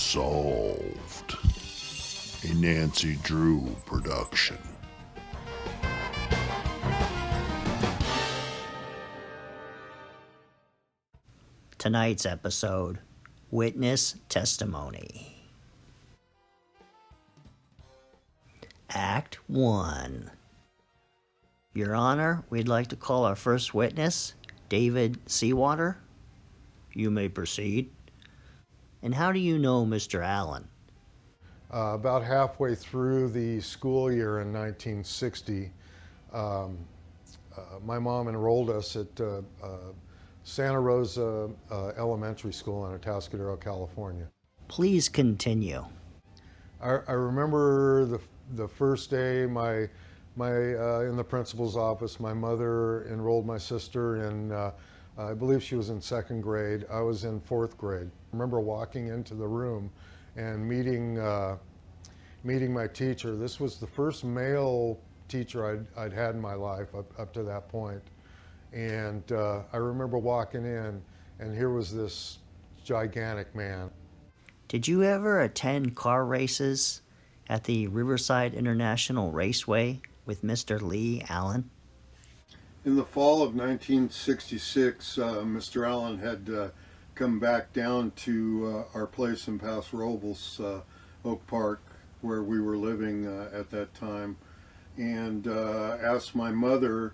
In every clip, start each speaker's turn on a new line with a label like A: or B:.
A: Unsolved, a Nancy Drew production.
B: Tonight's episode, Witness Testimony. Act 1. Your Honor, we'd like to call our first witness, David Seawater. You may proceed. And how do you know Mr. Allen?
C: About halfway through the school year in 1960, my mom enrolled us at Santa Rosa Elementary School in Atascadero, California.
B: Please continue.
C: I remember the first day in the principal's office, my mother enrolled my sister in, I believe she was in second grade. I was in fourth grade. I remember walking into the room and meeting my teacher. This was the first male teacher I'd had in my life up to that point. And I remember walking in, and here was this gigantic man.
B: Did you ever attend car races at the Riverside International Raceway with Mr. Leigh Allen?
C: In the fall of 1966, Mr. Allen had come back down to our place in Paso Robles, Oak Park, where we were living at that time, and asked my mother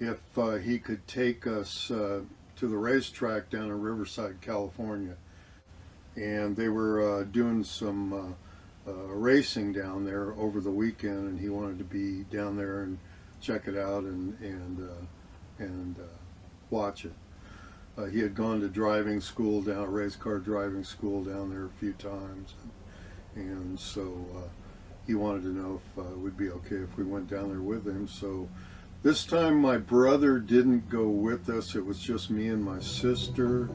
C: if he could take us to the racetrack down in Riverside, California. And they were doing some racing down there over the weekend, and he wanted to be down there and check it out and watch it. He had gone to driving school race car driving school down there a few times, and so he wanted to know if it would be okay if we went down there with him. So this time my brother didn't go with us. It was just me and my sister.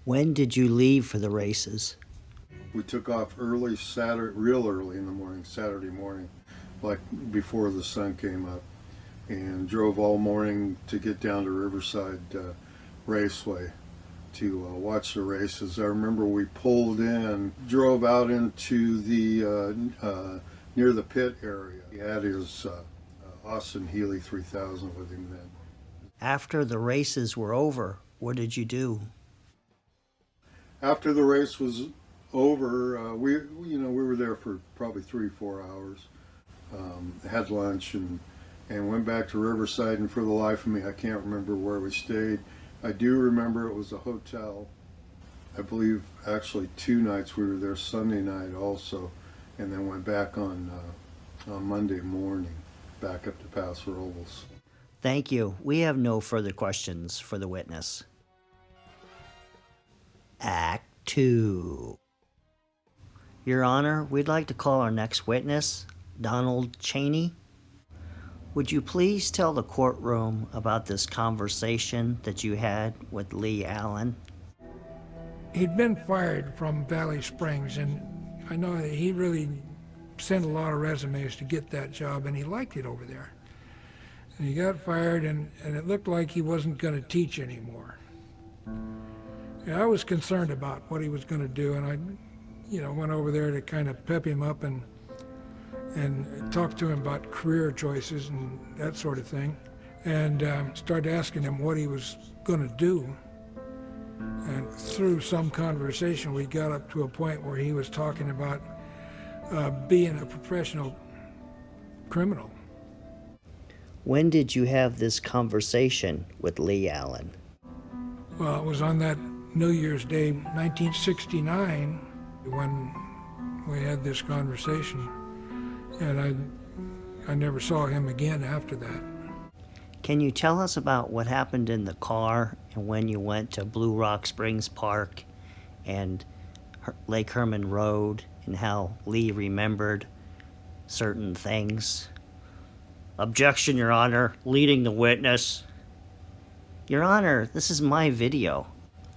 B: When did you leave for the races?
C: We took off real early in the morning, Saturday morning, like before the sun came up, and drove all morning to get down to Riverside Raceway to watch the races. I remember we pulled in, drove out into the near the pit area. He had his Austin Healey 3000 with him then.
B: After the races were over, what did you do?
C: After the race was over, we were there for probably 3-4 hours. Had lunch and went back to Riverside, and for the life of me, I can't remember where we stayed. I do remember it was a hotel. I believe actually 2 nights we were there, Sunday night also, and then went back on Monday morning, back up to Paso Robles.
B: Thank you. We have no further questions for the witness. Act 2. Your Honor, we'd like to call our next witness, Donald Cheney. Would you please tell the courtroom about this conversation that you had with Leigh Allen?
D: He'd been fired from Valley Springs, and I know that he really sent a lot of resumes to get that job, and he liked it over there. And he got fired, and it looked like he wasn't going to teach anymore. I was concerned about what he was going to do, and I went over there to kind of pep him up and talk to him about career choices and that sort of thing, and started asking him what he was going to do. And through some conversation, we got up to a point where he was talking about being a professional criminal.
B: When did you have this conversation with Leigh Allen?
D: Well, it was on that New Year's Day, 1969, when we had this conversation. And I never saw him again after that.
B: Can you tell us about what happened in the car and when you went to Blue Rock Springs Park and Lake Herman Road and how Leigh remembered certain things? Objection, Your Honor. Leading the witness. Your Honor, this is my video.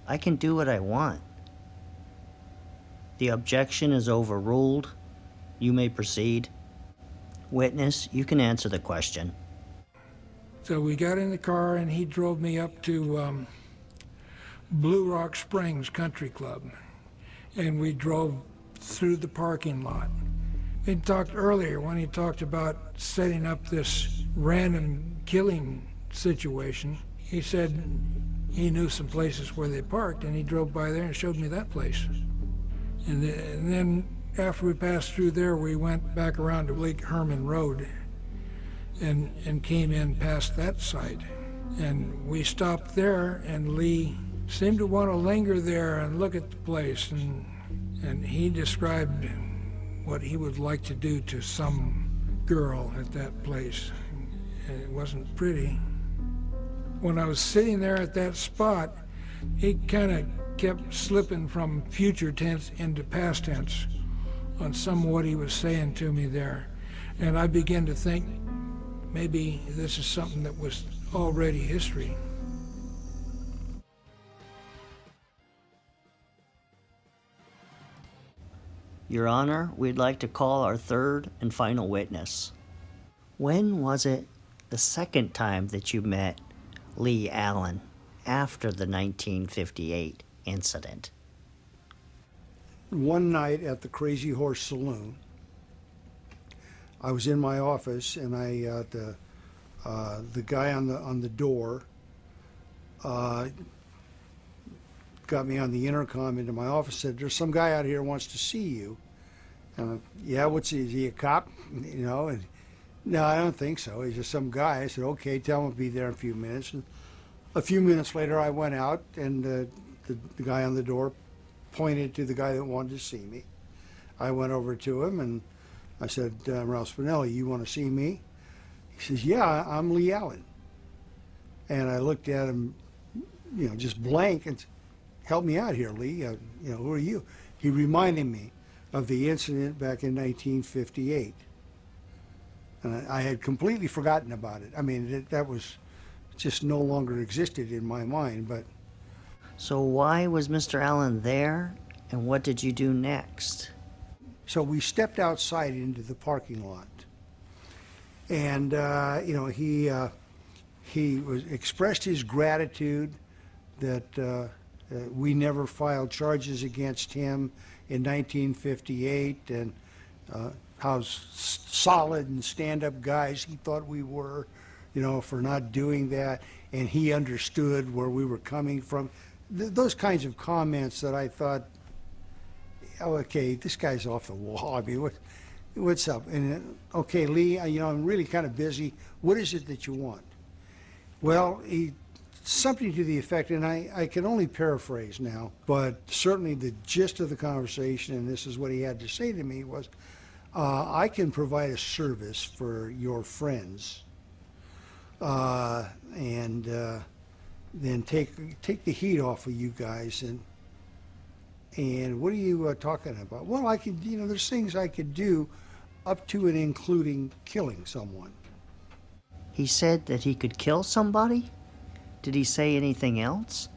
B: I can do what I want. The objection is overruled. You may proceed. Witness, you can answer the question.
D: So we got in the car and he drove me up to Blue Rock Springs Country Club. And we drove through the parking lot. He talked earlier when he talked about setting up this random killing situation. He said he knew some places where they parked, and he drove by there and showed me that place. And then after we passed through there, we went back around to Lake Herman Road and came in past that site. And we stopped there, and Lee seemed to want to linger there and look at the place. And he described what he would like to do to some girl at that place. And it wasn't pretty. When I was sitting there at that spot, he kind of kept slipping from future tense into past tense on some of what he was saying to me there. And I began to think maybe this is something that was already history.
B: Your Honor, we'd like to call our third and final witness. When was it the second time that you met Leigh Allen after the 1958 incident?
E: One night at the Crazy Horse Saloon, I was in my office, and the guy on the door got me on the intercom into my office. Said, "There's some guy out here who wants to see you." Yeah, is he a cop? You know, and no, I don't think so. He's just some guy. I said, "Okay, tell him I'll be there in a few minutes." And a few minutes later, I went out, and the guy on the door pointed to the guy that wanted to see me. I went over to him, and I said, "Ralph Spinelli, you want to see me?" He says, "Yeah, I'm Leigh Allen." And I looked at him, just blank, and said, "Help me out here, Lee. Who are you?" He reminded me of the incident back in 1958. And I had completely forgotten about it. I mean, that was just no longer existed in my mind. But
B: So why was Mr. Allen there, and what did you do next?
E: so we stepped outside into the parking lot, and he expressed his gratitude that we never filed charges against him in 1958, and how solid and stand-up guys he thought we were, for not doing that, and he understood where we were coming from. Those kinds of comments that I thought, oh, okay, this guy's off the wall. I mean, what's up? And okay, Lee, I'm really kind of busy. What is it that you want? Well, something to the effect, and I can only paraphrase now, but certainly the gist of the conversation, and this is what he had to say to me, was, I can provide a service for your friends, and then take the heat off of you guys. And what are you talking about? Well, I could, there's things I could do up to and including killing someone.
B: He said that he could kill somebody? Did he say anything else?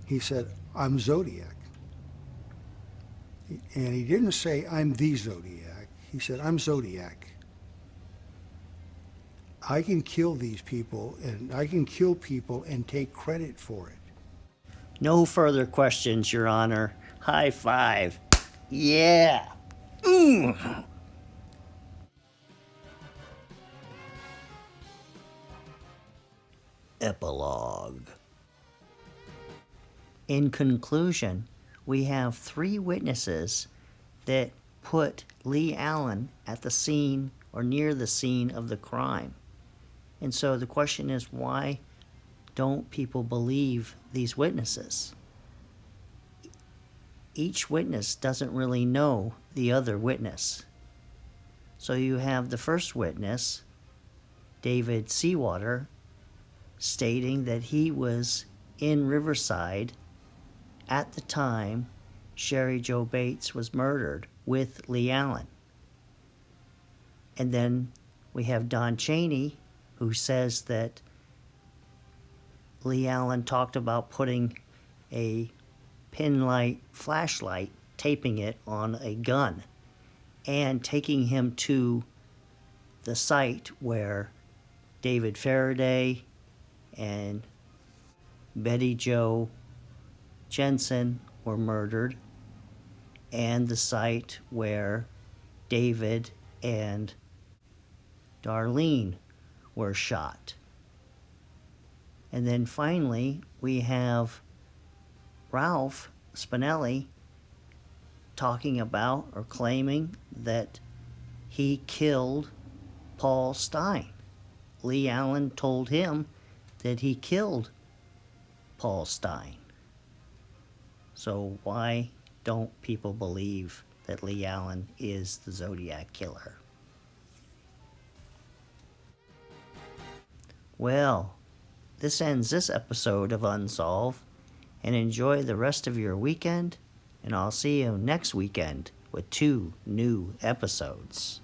E: He said, "I'm Zodiac." And he didn't say, "I'm the Zodiac." He said, "I'm Zodiac. I can kill these people, and I can kill people and take credit for it."
B: No further questions, Your Honor. High five. Yeah. Mm. Epilogue. In conclusion, we have 3 witnesses that put Leigh Allen at the scene or near the scene of the crime. And so the question is, why don't people believe these witnesses? Each witness doesn't really know the other witness. So you have the first witness, David Seawater, stating that he was in Riverside at the time Sherry Jo Bates was murdered with Leigh Allen. And then we have Don Chaney, who says that Leigh Allen talked about putting a pinlight flashlight, taping it on a gun, and taking him to the site where David Faraday and Betty Jo Jensen were murdered, and the site where David and Darlene were shot. And then finally, we have Ralph Spinelli talking about or claiming that he killed Paul Stine. Leigh Allen told him that he killed Paul Stine. So why don't people believe that Leigh Allen is the Zodiac Killer? Well, this ends this episode of Unsolved, and enjoy the rest of your weekend, and I'll see you next weekend with 2 new episodes.